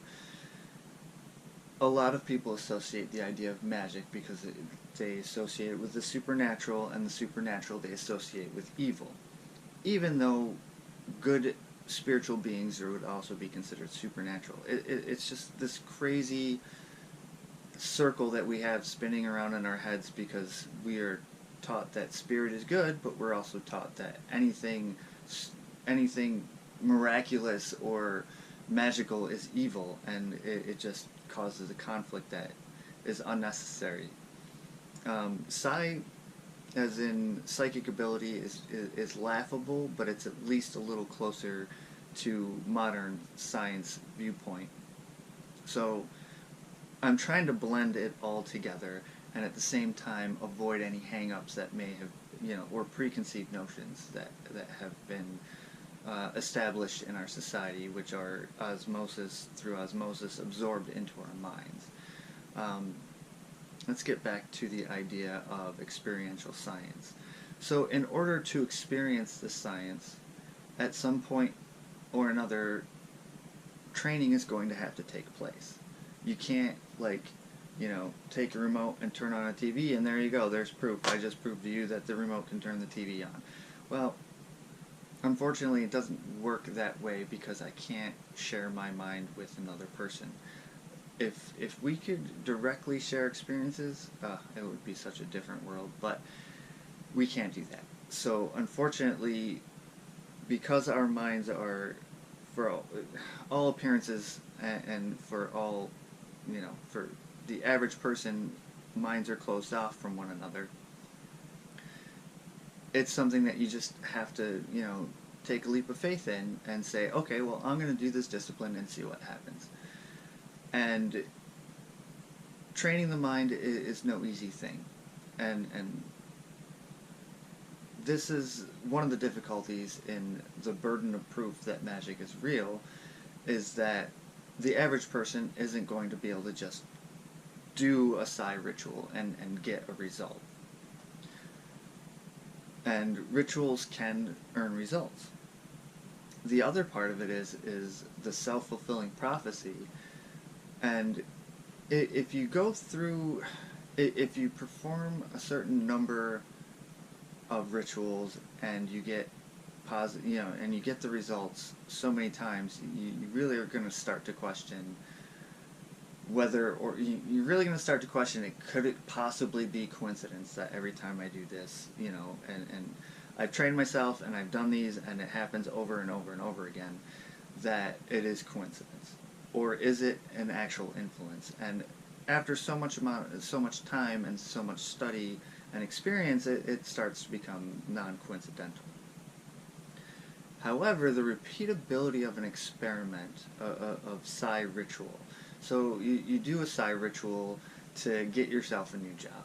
a lot of people associate the idea of magic because they associate it with the supernatural, and the supernatural they associate with evil. Even though good spiritual beings would also be considered supernatural. It's just this crazy circle that we have spinning around in our heads, because we are taught that spirit is good, but we're also taught that anything miraculous or magical is evil, and it just causes a conflict that is unnecessary. Psi, as in psychic ability, is laughable, but it's at least a little closer to modern science viewpoint. So I'm trying to blend it all together, and at the same time avoid any hang-ups that may have, or preconceived notions that have been established in our society, which are through osmosis absorbed into our minds. Let's get back to the idea of experiential science. So in order to experience this science, at some point or another, training is going to have to take place. You can't, take a remote and turn on a TV and there you go, there's proof. I just proved to you that the remote can turn the TV on. Well, unfortunately, it doesn't work that way, because I can't share my mind with another person. If we could directly share experiences, it would be such a different world, but we can't do that. So unfortunately, because our minds are, for all appearances, and for all, for the average person, minds are closed off from one another. It's something that you just have to, take a leap of faith in and say, okay, well, I'm going to do this discipline and see what happens. And training the mind is no easy thing. And this is one of the difficulties in the burden of proof that magic is real, is that the average person isn't going to be able to just do a Psi ritual and get a result. And rituals can earn results. The other part of it is the self-fulfilling prophecy. And if you go through, if you perform a certain number of rituals and you get positive, and you get the results so many times, you really are going to start to question whether, or you're really going to start to question it. Could it possibly be coincidence that every time I do this, and I've trained myself and I've done these and it happens over and over and over again, that it is coincidence? Or is it an actual influence? And after so much time and so much study and experience, it starts to become non-coincidental. However, the repeatability of an experiment of psi ritual. So you do a psi ritual to get yourself a new job,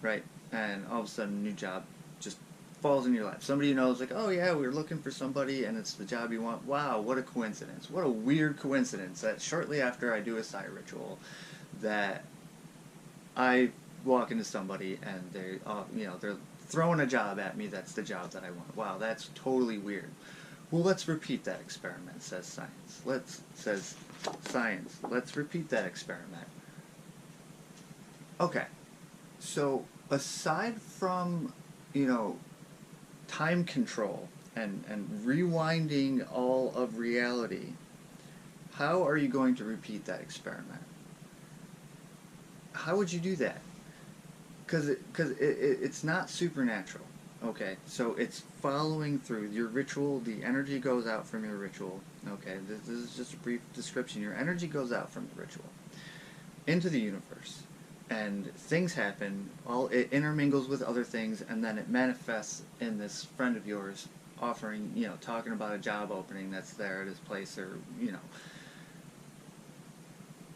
right? And all of a sudden, a new job just falls in your lap. Somebody knows, like, oh yeah, we were looking for somebody, and it's the job you want. Wow, what a coincidence! What a weird coincidence that shortly after I do a psi ritual, that I walk into somebody and they're throwing a job at me. That's the job that I want. Wow, that's totally weird. Well, let's repeat that experiment, says science. Says science. Let's repeat that experiment. Okay, so aside from, time control and rewinding all of reality, how are you going to repeat that experiment? How would you do that? Because it's not supernatural. Okay, so it's following through your ritual. The energy goes out from your ritual. Okay, this is just a brief description. Your energy goes out from the ritual into the universe, and things happen. It intermingles with other things, and then it manifests in this friend of yours offering, talking about a job opening that's there at his place, or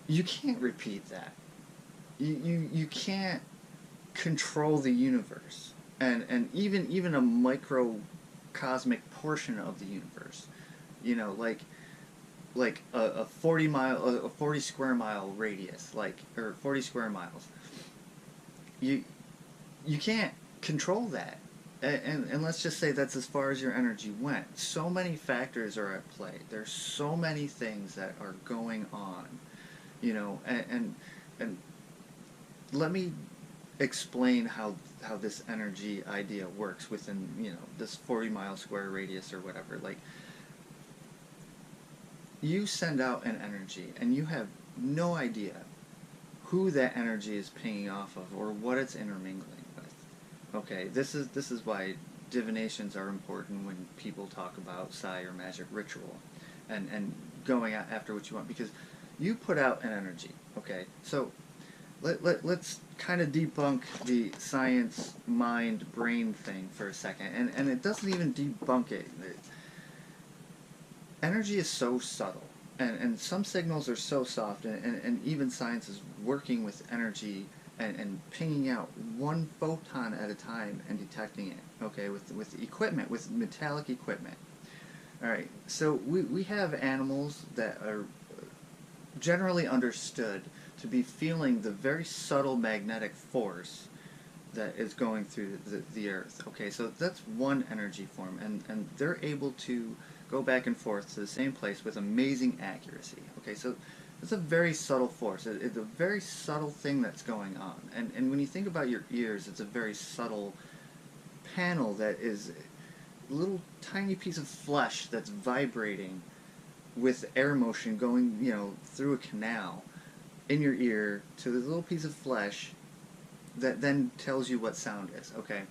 you can't repeat that. You can't control the universe, and even a microcosmic portion of the universe, like a 40 square mile radius, or 40 square miles. You can't control that, and let's just say that's as far as your energy went. So many factors are at play. There's so many things that are going on, and let me explain how this energy idea works within, this 40-mile square radius or whatever. Like, you send out an energy and you have no idea who that energy is pinging off of or what it's intermingling with. Okay, this is why divinations are important when people talk about psi or magic ritual and going after what you want, because you put out an energy. Okay, so let's kind of debunk the science mind brain thing for a second, and it doesn't even debunk it. Energy is so subtle, and some signals are so soft, and even science is working with energy and pinging out one photon at a time and detecting it, okay, with equipment, with metallic equipment. Alright, so we have animals that are generally understood to be feeling the very subtle magnetic force that is going through the earth. Okay, so that's one energy form, and they're able to go back and forth to the same place with amazing accuracy. Okay, so it's a very subtle force. It's a very subtle thing that's going on. And when you think about your ears, it's a very subtle panel that is a little tiny piece of flesh that's vibrating with air motion going, through a canal in your ear to this little piece of flesh that then tells you what sound is. Okay,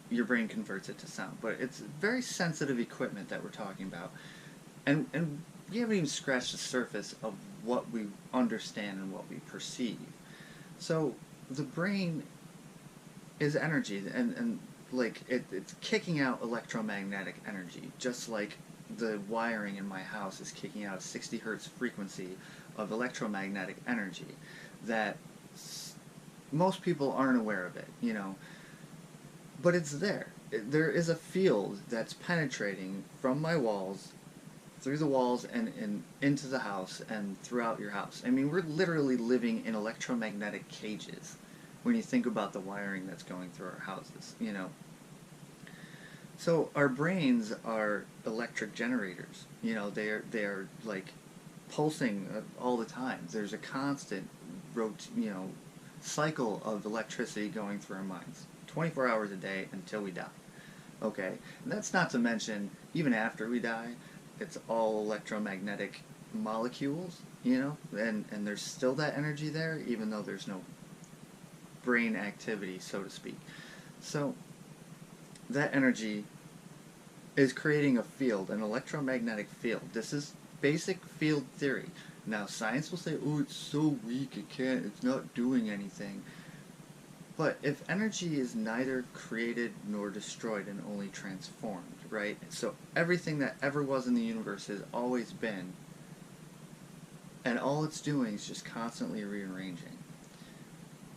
your brain converts it to sound, but it's very sensitive equipment that we're talking about, and we haven't even scratched the surface of what we understand and what we perceive. So the brain is energy, and like it's kicking out electromagnetic energy, just like the wiring in my house is kicking out a 60 hertz frequency of electromagnetic energy that most people aren't aware of it, but it's there. There is a field that's penetrating from my walls, through the walls, and into the house, and throughout your house. I mean, we're literally living in electromagnetic cages when you think about the wiring that's going through our houses, So our brains are electric generators. They are like pulsing all the time. There's a constant cycle of electricity going through our minds, 24 hours a day until we die. Okay, and that's not to mention, even after we die, it's all electromagnetic molecules, and there's still that energy there, even though there's no brain activity, so to speak. So that energy is creating a field, an electromagnetic field. This is basic field theory. Now, science will say, oh, it's so weak, it's not doing anything. But if energy is neither created nor destroyed and only transformed, right? So everything that ever was in the universe has always been, and all it's doing is just constantly rearranging.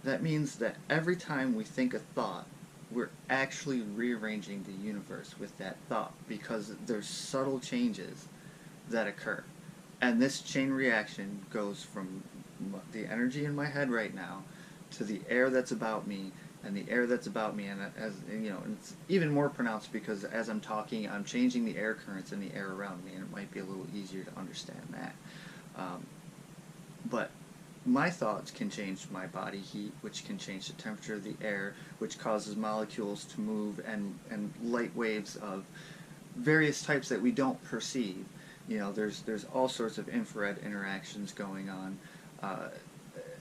That means that every time we think a thought, we're actually rearranging the universe with that thought, because there's subtle changes that occur. And this chain reaction goes from the energy in my head right now to the air that's about me, and the air that's about me, and as you know, and it's even more pronounced because as I'm talking, I'm changing the air currents in the air around me, and it might be a little easier to understand that. But my thoughts can change my body heat, which can change the temperature of the air, which causes molecules to move, and light waves of various types that we don't perceive. You know, there's all sorts of infrared interactions going on,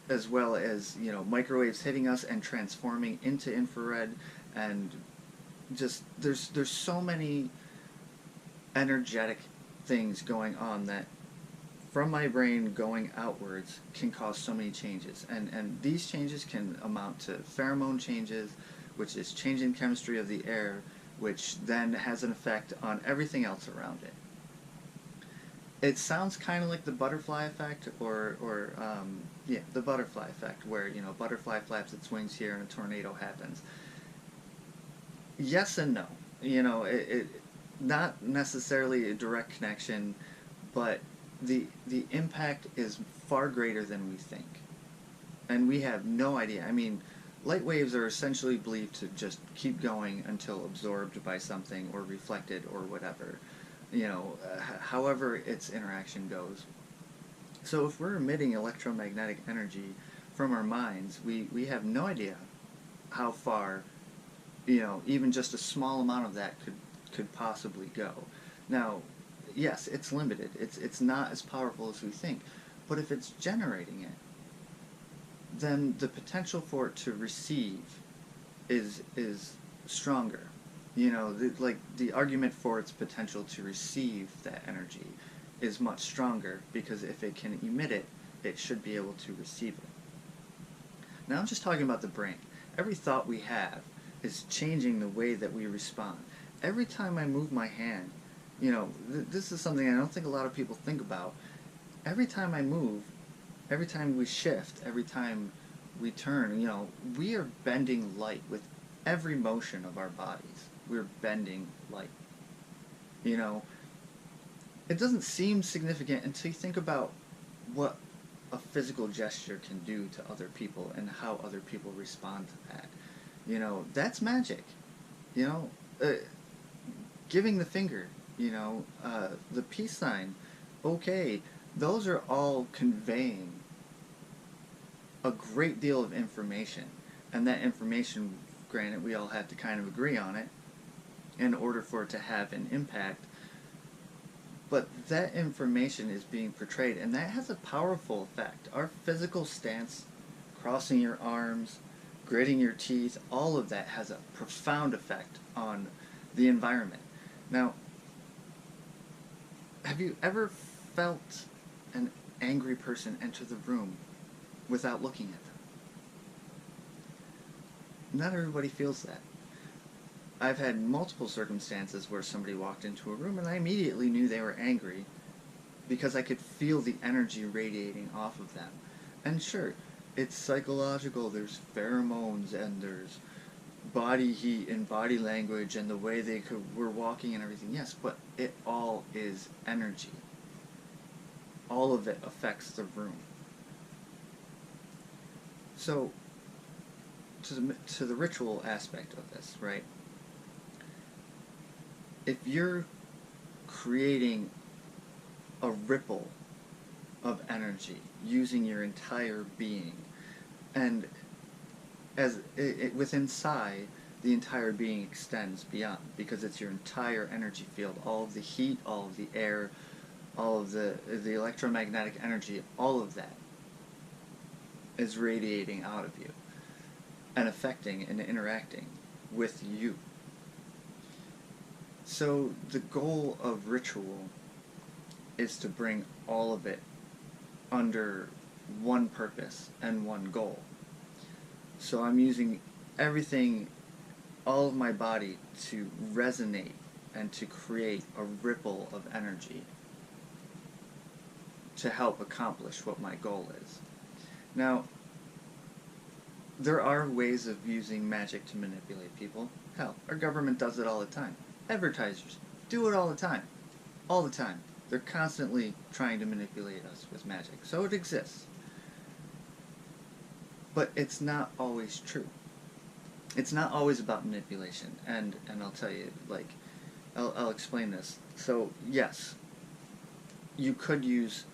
as well as, you know, microwaves hitting us and transforming into infrared, and just there's so many energetic things going on that from my brain going outwards can cause so many changes, and these changes can amount to pheromone changes, which is changing chemistry of the air, which then has an effect on everything else around it. It sounds kind of like the butterfly effect, or yeah, the butterfly effect, where, you know, butterfly flaps its wings here and a tornado happens. Yes and no. You know, it not necessarily a direct connection, but the impact is far greater than we think, and we have no idea. I mean, light waves are essentially believed to just keep going until absorbed by something or reflected or whatever, you know, however its interaction goes. So if we're emitting electromagnetic energy from our minds, we have no idea how far, you know, even just a small amount of that could possibly go. Now, yes, it's limited. It's not as powerful as we think. But if it's generating it, then the potential for it to receive is stronger. You know, the argument for its potential to receive that energy is much stronger, because if it can emit it, it should be able to receive it. Now I'm just talking about the brain. Every thought we have is changing the way that we respond. Every time I move my hand, you know, this is something I don't think a lot of people think about. Every time I move, every time we shift, every time we turn, you know, we are bending light with every motion of our bodies. We're bending light. You know, it doesn't seem significant until you think about what a physical gesture can do to other people and how other people respond to that. You know, that's magic. You know, giving the finger, you know, the peace sign, okay, those are all conveying a great deal of information. And that information, granted, we all have to kind of agree on it in order for it to have an impact. But that information is being portrayed, and that has a powerful effect. Our physical stance, crossing your arms, gritting your teeth, all of that has a profound effect on the environment. Now, have you ever felt an angry person enter the room without looking at them? Not everybody feels that. I've had multiple circumstances where somebody walked into a room and I immediately knew they were angry because I could feel the energy radiating off of them. And sure, it's psychological, there's pheromones and there's body heat and body language and the way they were walking and everything, yes, but it all is energy. All of it affects the room. So, to the ritual aspect of this, right? If you're creating a ripple of energy using your entire being, and as within psi, the entire being extends beyond, because it's your entire energy field, all of the heat, all of the air, all of the electromagnetic energy, all of that is radiating out of you and affecting and interacting with you. So the goal of ritual is to bring all of it under one purpose and one goal. So I'm using everything, all of my body, to resonate and to create a ripple of energy to help accomplish what my goal is. Now, there are ways of using magic to manipulate people. Hell, our government does it all the time. Advertisers do it all the time. All the time. They're constantly trying to manipulate us with magic. So it exists. But it's not always true. It's not always about manipulation. And I'll tell you, like, I'll explain this. So, yes, you could use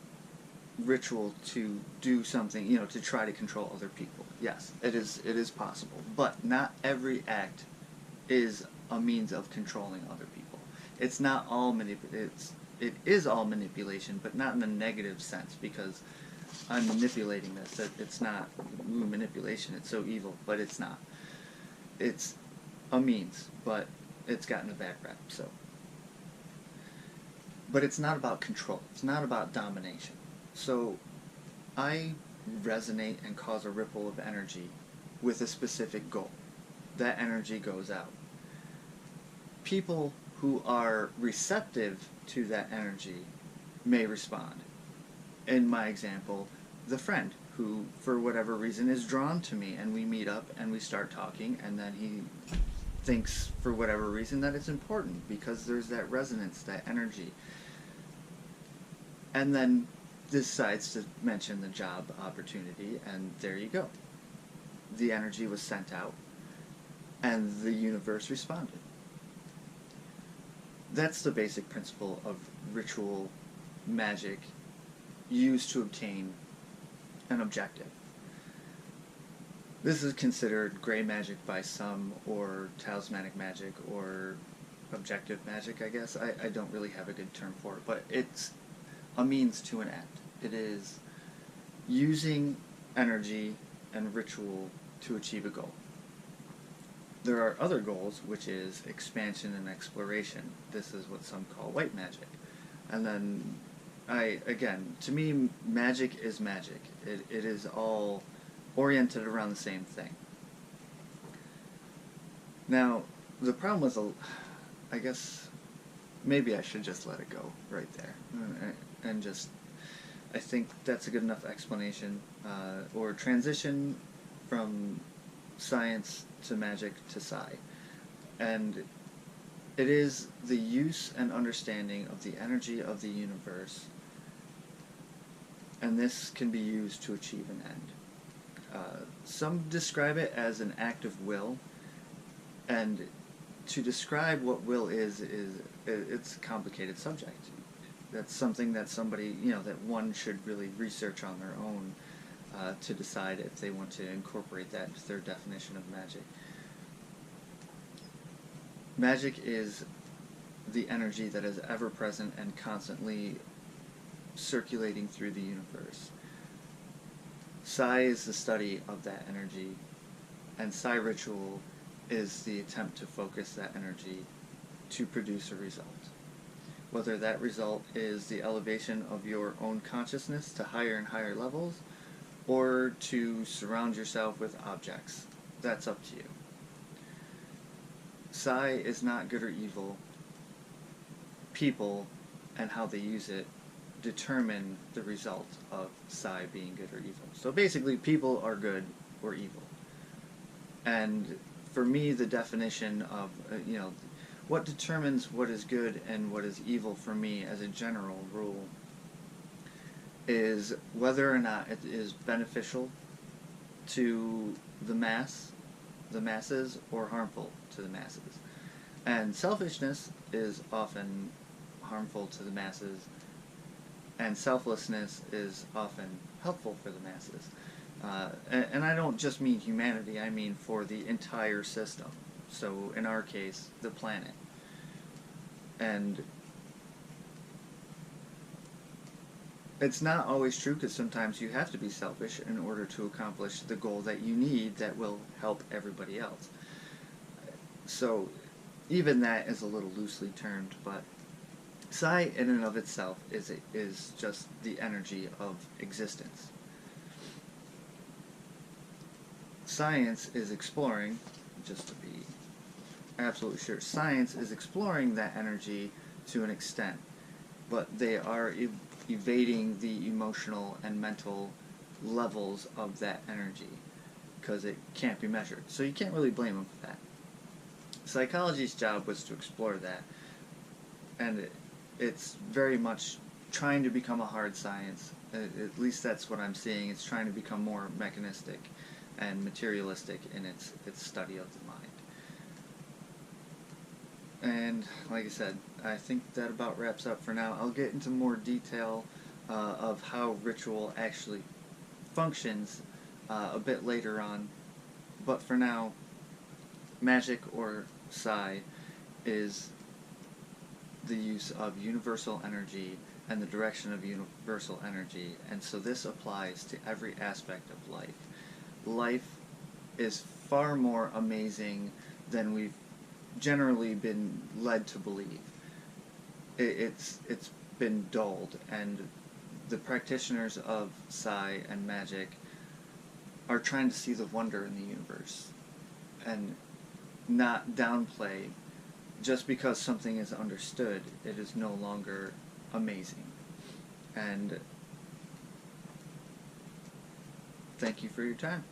ritual to do something, to try to control other people. Yes, it is possible. But not every act is a means of controlling other people. It's not all it is all manipulation, but not in a negative sense, because I'm manipulating this. It's not manipulation, it's so evil, but it's not. It's a means, but it's gotten a bad rep, so. But it's not about control. It's not about domination. So I resonate and cause a ripple of energy with a specific goal. That energy goes out. People who are receptive to that energy may respond. In my example, the friend who, for whatever reason, is drawn to me, and we meet up and we start talking, and then he thinks, for whatever reason, that it's important because there's that resonance, that energy. And then decides to mention the job opportunity, and there you go. The energy was sent out, and the universe responded. That's the basic principle of ritual magic used to obtain an objective. This is considered gray magic by some, or talismanic magic, or objective magic, I guess. I don't really have a good term for it, but it's a means to an end. It is using energy and ritual to achieve a goal. There are other goals, which is expansion and exploration. This is what some call white magic. And then, to me, magic is magic. It is all oriented around the same thing. Now, the problem with, I guess, maybe I should just let it go right there. And just, I think that's a good enough explanation, or transition from science to magic to psi. And it is the use and understanding of the energy of the universe, and this can be used to achieve an end. Some describe it as an act of will, and to describe what will is it's a complicated subject. That's something that somebody, that one should really research on their own to decide if they want to incorporate that into their definition of magic. Magic is the energy that is ever present and constantly circulating through the universe. Psi is the study of that energy, and Psi ritual is the attempt to focus that energy to produce a result. Whether that result is the elevation of your own consciousness to higher and higher levels, or to surround yourself with objects, that's up to you. Psi is not good or evil. People and how they use it determine the result of Psi being good or evil. So basically, people are good or evil. And for me, the definition of, what determines what is good and what is evil for me as a general rule is whether or not it is beneficial to the masses, or harmful to the masses. And selfishness is often harmful to the masses, and selflessness is often helpful for the masses. And I don't just mean humanity, I mean for the entire system. So in our case, the planet. And it's not always true, because sometimes you have to be selfish in order to accomplish the goal that you need that will help everybody else. So even that is a little loosely termed, but psi in and of itself is just the energy of existence. Science is exploring, just to be absolutely sure, science is exploring that energy to an extent, but they are evading the emotional and mental levels of that energy because it can't be measured. So you can't really blame them for that. Psychology's job was to explore that, and it's very much trying to become a hard science. At least that's what I'm seeing. It's trying to become more mechanistic and materialistic in its study of the mind. And like I said, I think that about wraps up for now. I'll get into more detail of how ritual actually functions a bit later on, but for now, magic or psi is the use of universal energy and the direction of universal energy, and so this applies to every aspect of life. Life is far more amazing than we've generally been led to believe. It's been dulled, and the practitioners of psi and magic are trying to see the wonder in the universe and not downplay just because something is understood, it is no longer amazing. And thank you for your time.